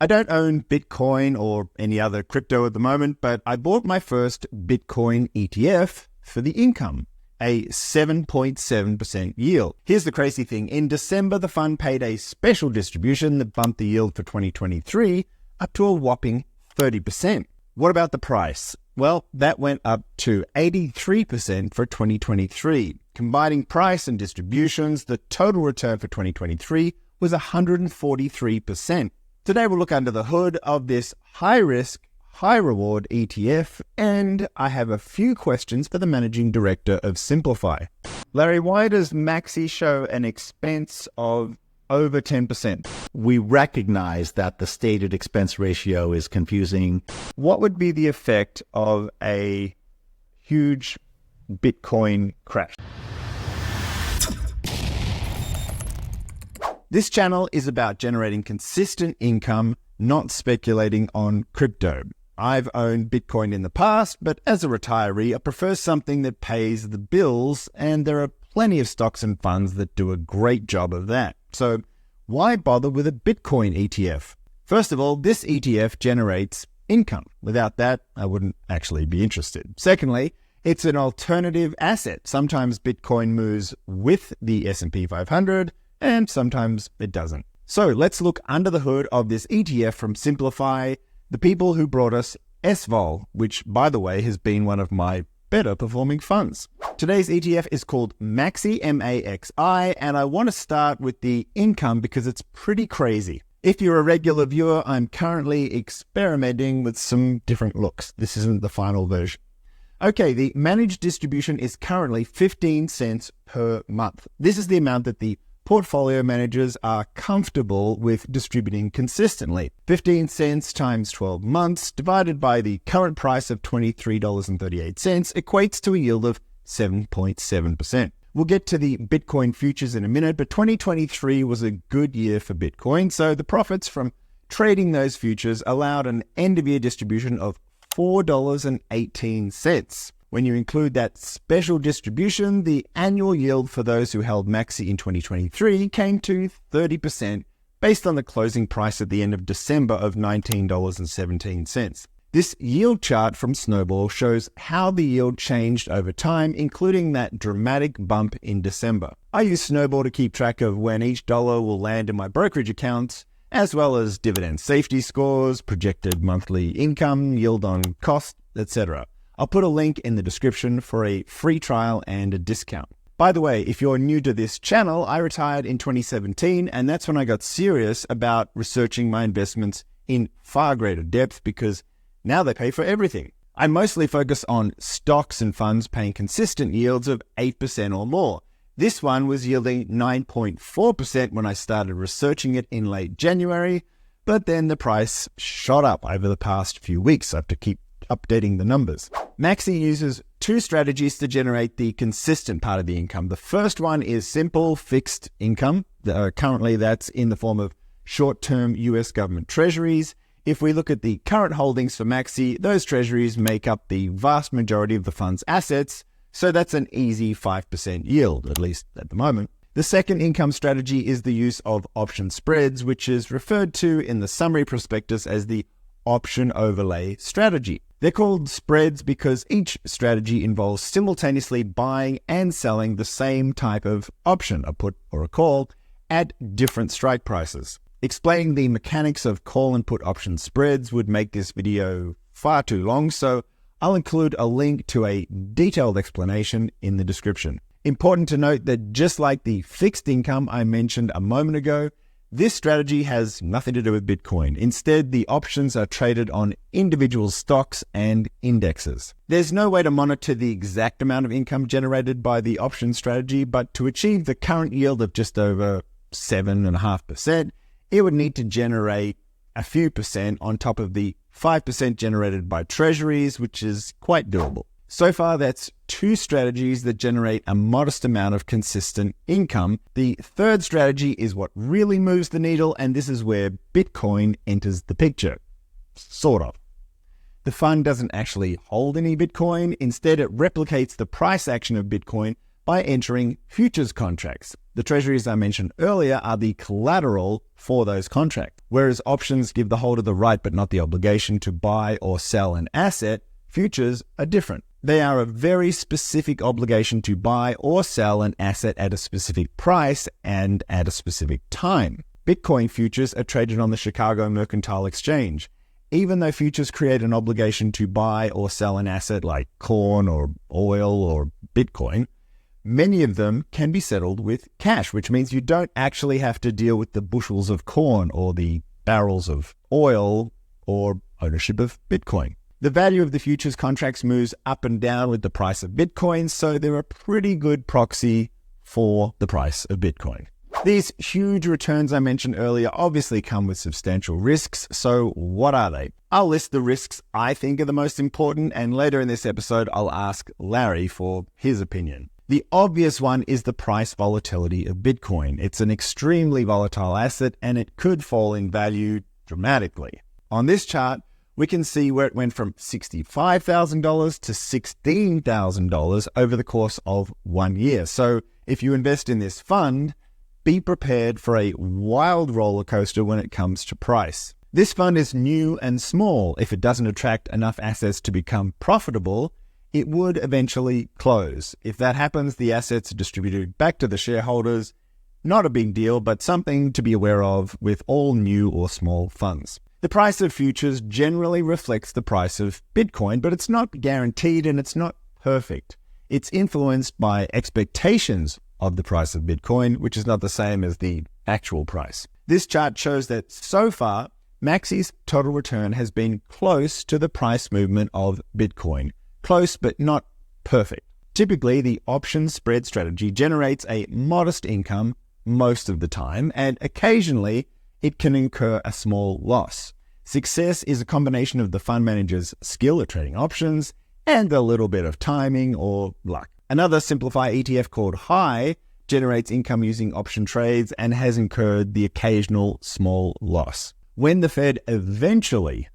I don't own Bitcoin or any other crypto at the moment, but I bought my first Bitcoin ETF for the income, a 7.7% yield. Here's the crazy thing. In December, the fund paid a special distribution that bumped the yield for 2023 up to a whopping 30%. What about the price? Well, that went up to 83% for 2023. Combining price and distributions, the total return for 2023 was 143%. Today, we'll look under the hood of this high-risk, high-reward ETF, and I have a few questions for the Managing Director of Simplify. Larry, why does MAXI show an expense of over 10%? We recognize that the stated expense ratio is confusing. What would be the effect of a huge Bitcoin crash? This channel is about generating consistent income, not speculating on crypto. I've owned Bitcoin in the past, but as a retiree, I prefer something that pays the bills, and there are plenty of stocks and funds that do a great job of that. So why bother with a Bitcoin ETF? First of all, this ETF generates income. Without that, I wouldn't actually be interested. Secondly, it's an alternative asset. Sometimes Bitcoin moves with the S&P 500, and sometimes it doesn't. So let's look under the hood of this ETF from Simplify, the people who brought us SVOL, which, by the way, has been one of my better performing funds. Today's ETF is called MAXI, M-A-X-I, and I want to start with the income because it's pretty crazy. If you're a regular viewer, I'm currently experimenting with some different looks. This isn't the final version. Okay, the managed distribution is currently 15 cents per month. This is the amount that the portfolio managers are comfortable with distributing consistently. 15 cents times 12 months divided by the current price of $23.38 equates to a yield of 7.7%. We'll get to the Bitcoin futures in a minute, but 2023 was a good year for Bitcoin, so the profits from trading those futures allowed an end-of-year distribution of $4.18. When you include that special distribution, the annual yield for those who held MAXI in 2023 came to 30% based on the closing price at the end of December of $19.17. This yield chart from Snowball shows how the yield changed over time, including that dramatic bump in December. I use Snowball to keep track of when each dollar will land in my brokerage accounts, as well as dividend safety scores, projected monthly income, yield on cost, etc. I'll put a link in the description for a free trial and a discount. By the way, if you're new to this channel, I retired in 2017, and that's when I got serious about researching my investments in far greater depth because now they pay for everything. I mostly focus on stocks and funds paying consistent yields of 8% or more. This one was yielding 9.4% when I started researching it in late January, but then the price shot up over the past few weeks. I have to keep updating the numbers. MAXI uses two strategies to generate the consistent part of the income. The first one is simple fixed income. Currently, that's in the form of short-term US government treasuries. If we look at the current holdings for MAXI, those treasuries make up the vast majority of the fund's assets, so that's an easy 5% yield, at least at the moment. The second income strategy is the use of option spreads, which is referred to in the summary prospectus as the option overlay strategy. They're called spreads because each strategy involves simultaneously buying and selling the same type of option, a put or a call, at different strike prices. Explaining the mechanics of call and put option spreads would make this video far too long, so I'll include a link to a detailed explanation in the description. Important to note that just like the fixed income I mentioned a moment ago, this strategy has nothing to do with Bitcoin. Instead, the options are traded on individual stocks and indexes. There's no way to monitor the exact amount of income generated by the option strategy, but to achieve the current yield of just over 7.5%, it would need to generate a few percent on top of the 5% generated by treasuries, which is quite doable. So far, that's two strategies that generate a modest amount of consistent income. The third strategy is what really moves the needle, and this is where Bitcoin enters the picture. Sort of. The fund doesn't actually hold any Bitcoin. Instead, it replicates the price action of Bitcoin by entering futures contracts. The treasuries I mentioned earlier are the collateral for those contracts. Whereas options give the holder the right but not the obligation to buy or sell an asset, futures are different. They are a very specific obligation to buy or sell an asset at a specific price and at a specific time. Bitcoin futures are traded on the Chicago Mercantile Exchange. Even though futures create an obligation to buy or sell an asset like corn or oil or Bitcoin, many of them can be settled with cash, which means you don't actually have to deal with the bushels of corn or the barrels of oil or ownership of Bitcoin. The value of the futures contracts moves up and down with the price of Bitcoin, so they're a pretty good proxy for the price of Bitcoin. These huge returns I mentioned earlier obviously come with substantial risks, so what are they? I'll list the risks I think are the most important, and later in this episode I'll ask Larry for his opinion. The obvious one is the price volatility of Bitcoin. It's an extremely volatile asset and it could fall in value dramatically. On this chart, we can see where it went from $65,000 to $16,000 over the course of 1 year. So if you invest in this fund, be prepared for a wild roller coaster when it comes to price. This fund is new and small. If it doesn't attract enough assets to become profitable, it would eventually close. If that happens, the assets are distributed back to the shareholders. Not a big deal, but something to be aware of with all new or small funds. The price of futures generally reflects the price of Bitcoin, but it's not guaranteed and it's not perfect. It's influenced by expectations of the price of Bitcoin, which is not the same as the actual price. This chart shows that so far, MAXI's total return has been close to the price movement of Bitcoin. Close, but not perfect. Typically, the option spread strategy generates a modest income most of the time, and occasionally it can incur a small loss. Success is a combination of the fund manager's skill at trading options and a little bit of timing or luck. Another simplified ETF called HIGH generates income using option trades and has incurred the occasional small loss. When the Fed eventually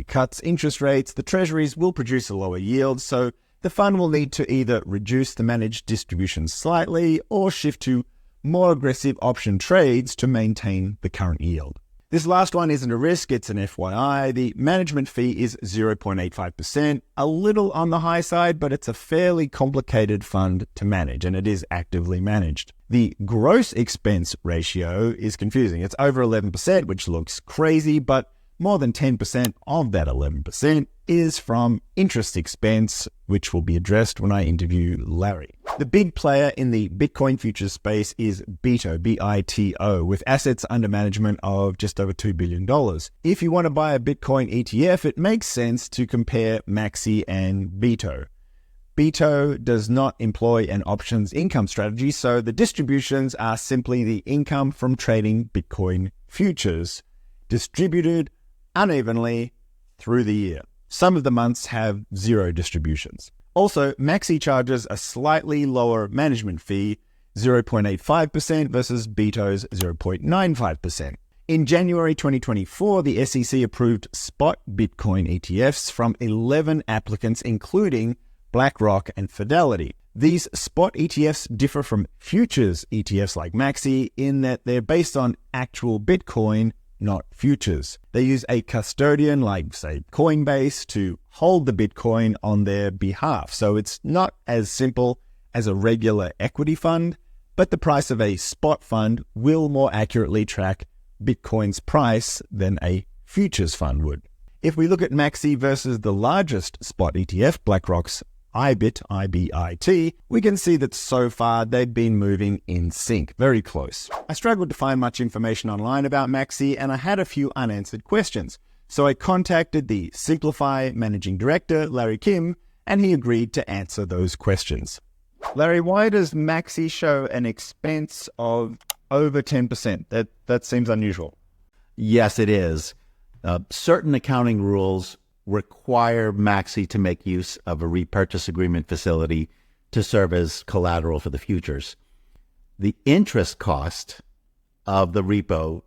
cuts interest rates, the Treasuries will produce a lower yield, so the fund will need to either reduce the managed distribution slightly or shift to more aggressive option trades to maintain the current yield. This last one isn't a risk, it's an FYI. The management fee is 0.85%, a little on the high side, but it's a fairly complicated fund to manage, and it is actively managed. The gross expense ratio is confusing. It's over 11%, which looks crazy, but more than 10% of that 11% is from interest expense, which will be addressed when I interview Larry. The big player in the Bitcoin futures space is BITO, B-I-T-O, with assets under management of just over $2 billion. If you want to buy a Bitcoin ETF, it makes sense to compare MAXI and BITO. BITO does not employ an options income strategy, so the distributions are simply the income from trading Bitcoin futures, distributed unevenly through the year. Some of the months have zero distributions. Also, MAXI charges a slightly lower management fee, 0.85% versus BITO's 0.95%. In January 2024, the SEC approved spot Bitcoin ETFs from 11 applicants, including BlackRock and Fidelity. These spot ETFs differ from futures ETFs like MAXI in that they're based on actual Bitcoin, not futures. They use a custodian like, say, Coinbase to hold the Bitcoin on their behalf. So it's not as simple as a regular equity fund, but the price of a spot fund will more accurately track Bitcoin's price than a futures fund would. If we look at MAXI versus the largest spot ETF, BlackRock's IBIT, I-B-I-T, we can see that so far they've been moving in sync, very close. I struggled to find much information online about MAXI and I had a few unanswered questions. So I contacted the Simplify managing director, Larry Kim, and he agreed to answer those questions. Larry, why does MAXI show an expense of over 10%? That seems unusual. Yes, it is. Certain accounting rules require MAXI to make use of a repurchase agreement facility to serve as collateral for the futures. The interest cost of the repo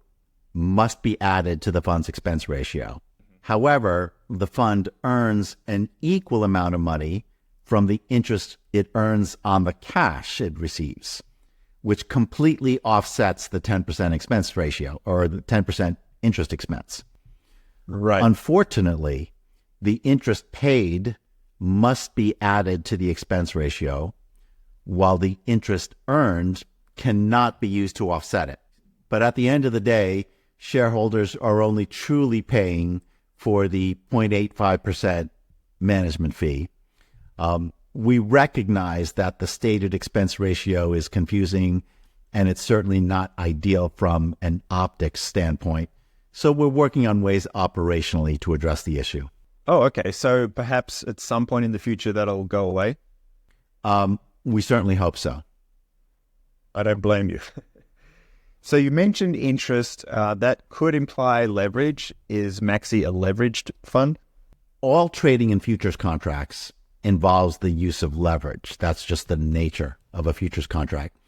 must be added to the fund's expense ratio. However, the fund earns an equal amount of money from the interest it earns on the cash it receives, which completely offsets the 10% expense ratio or the 10% interest expense. Right. Unfortunately, the interest paid must be added to the expense ratio, while the interest earned cannot be used to offset it. But at the end of the day, shareholders are only truly paying for the 0.85% management fee. We recognize that the stated expense ratio is confusing, and it's certainly not ideal from an optics standpoint. So we're working on ways operationally to address the issue. Oh, okay. So perhaps at some point in the future that'll go away? We certainly hope so. I don't blame you. So you mentioned interest. That could imply leverage. Is MAXI a leveraged fund? All trading in futures contracts involves the use of leverage. That's just the nature of a futures contract.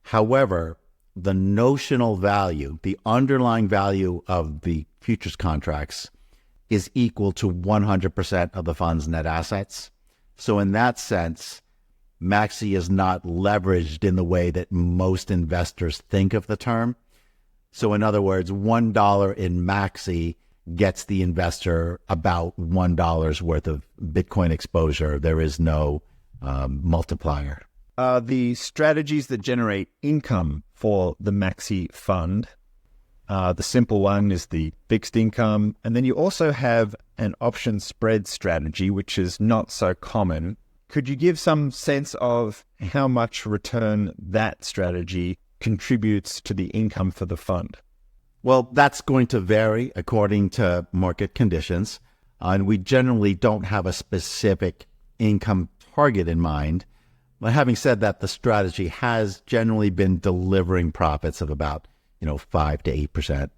However, the notional value, the underlying value of the futures contracts is equal to 100% of the fund's net assets. So in that sense, MAXI is not leveraged in the way that most investors think of the term. So in other words, $1 in MAXI gets the investor about $1 worth of Bitcoin exposure. There is no multiplier. The strategies that generate income for the MAXI fund, the simple one is the fixed income. And then you also have an option spread strategy, which is not so common. Could you give some sense of how much return that strategy contributes to the income for the fund? Well, that's going to vary according to market conditions. And we generally don't have a specific income target in mind. But having said that, the strategy has generally been delivering profits of about 5 to 8%.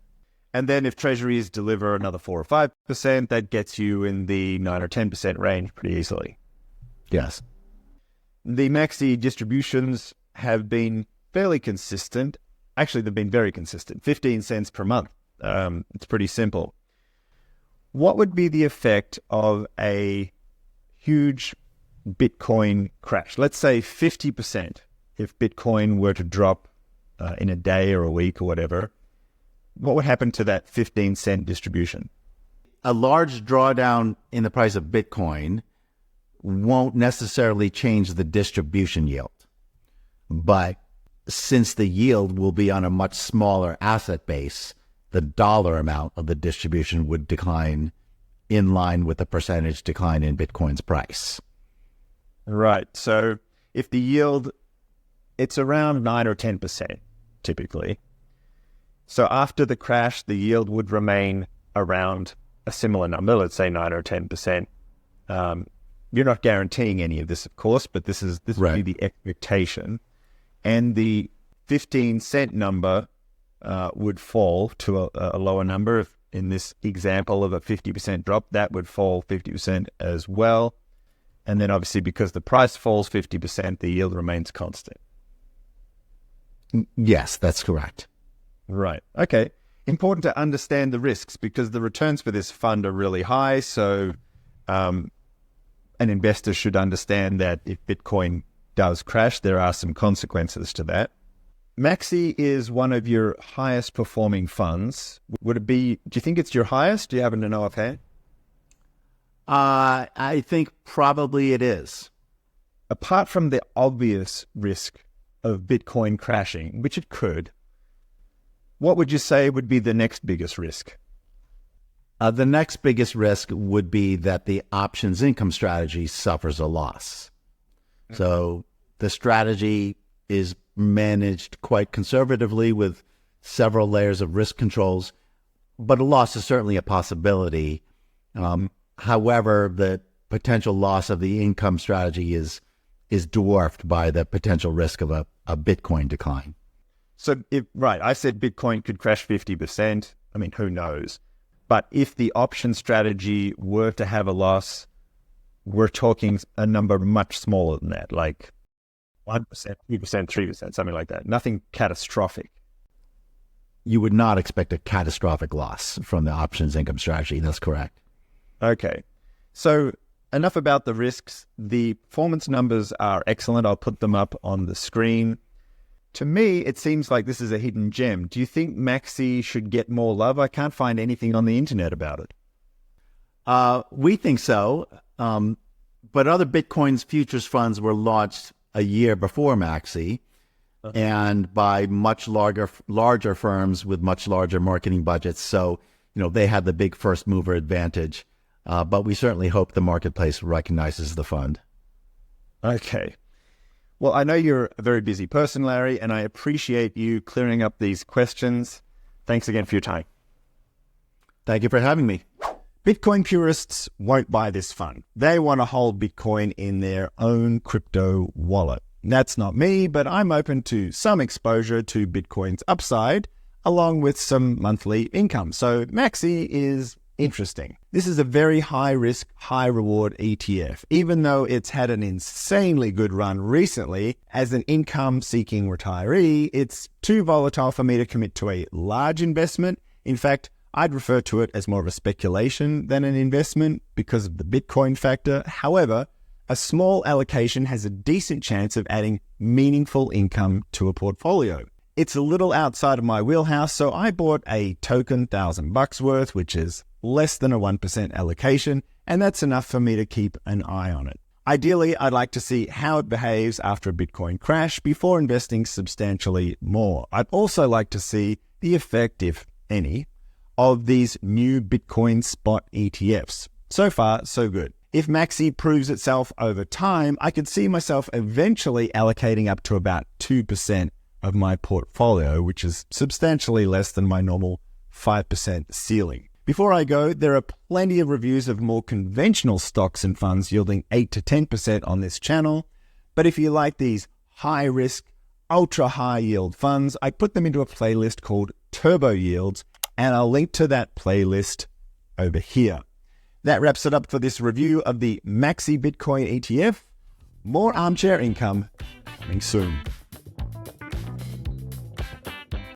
And then if treasuries deliver another 4 or 5%, that gets you in the 9 or 10% range pretty easily. Yes. The MAXI distributions have been fairly consistent. Actually, they've been very consistent, 15 cents per month. It's pretty simple. What would be the effect of a huge Bitcoin crash? Let's say 50%. If Bitcoin were to drop in a day or a week or whatever, what would happen to that 15-cent distribution? A large drawdown in the price of Bitcoin won't necessarily change the distribution yield. But since the yield will be on a much smaller asset base, the dollar amount of the distribution would decline in line with the percentage decline in Bitcoin's price. Right. So if the yield, it's around 9 or 10% typically. So after the crash, the yield would remain around a similar number, let's say 9 or 10%. You're not guaranteeing any of this, of course, but this Right. would be the expectation. And the 15-cent number would fall to a lower number. If in this example of a 50% drop, that would fall 50% as well. And then obviously because the price falls 50%, the yield remains constant. Yes, that's correct. Right. Okay. Important to understand the risks because the returns for this fund are really high. So an investor should understand that if Bitcoin does crash, there are some consequences to that. MAXI is one of your highest performing funds. Would it be, do you think it's your highest? Do you happen to know offhand? I think probably it is. Apart from the obvious risk of Bitcoin crashing, which it could, what would you say would be the next biggest risk? The next biggest risk would be that the options income strategy suffers a loss. So the strategy is managed quite conservatively with several layers of risk controls, but a loss is certainly a possibility. However, the potential loss of the income strategy is dwarfed by the potential risk of a Bitcoin decline. So, I said Bitcoin could crash 50%. I mean, who knows? But if the option strategy were to have a loss, we're talking a number much smaller than that, like 1%, 2%, 3%, something like that. Nothing catastrophic. You would not expect a catastrophic loss from the options income strategy. That's correct. Okay. So enough about the risks. The performance numbers are excellent. I'll put them up on the screen. To me, it seems like this is a hidden gem. Do you think MAXI should get more love? I can't find anything on the internet about it. We think so, but other Bitcoin's futures funds were launched a year before MAXI, and by much larger firms with much larger marketing budgets. So, they had the big first mover advantage. But we certainly hope the marketplace recognizes the fund. Okay. Well, I know you're a very busy person, Larry, and I appreciate you clearing up these questions. Thanks again for your time. Thank you for having me. Bitcoin purists won't buy this fund. They want to hold Bitcoin in their own crypto wallet. That's not me, but I'm open to some exposure to Bitcoin's upside, along with some monthly income. So MAXI is interesting. This is a very high-risk, high-reward ETF. Even though it's had an insanely good run recently, as an income-seeking retiree, it's too volatile for me to commit to a large investment. In fact, I'd refer to it as more of a speculation than an investment because of the Bitcoin factor. However, a small allocation has a decent chance of adding meaningful income to a portfolio. It's a little outside of my wheelhouse, so I bought a token $1,000 worth, which is less than a 1% allocation, and that's enough for me to keep an eye on it. Ideally, I'd like to see how it behaves after a Bitcoin crash before investing substantially more. I'd also like to see the effect, if any, of these new Bitcoin spot ETFs. So far, so good. If MAXI proves itself over time, I could see myself eventually allocating up to about 2% of my portfolio, which is substantially less than my normal 5% ceiling. Before I go, there are plenty of reviews of more conventional stocks and funds yielding 8 to 10% on this channel. But if you like these high-risk, ultra-high yield funds, I put them into a playlist called Turbo Yields, and I'll link to that playlist over here. That wraps it up for this review of the MAXI Bitcoin ETF. More armchair income coming soon.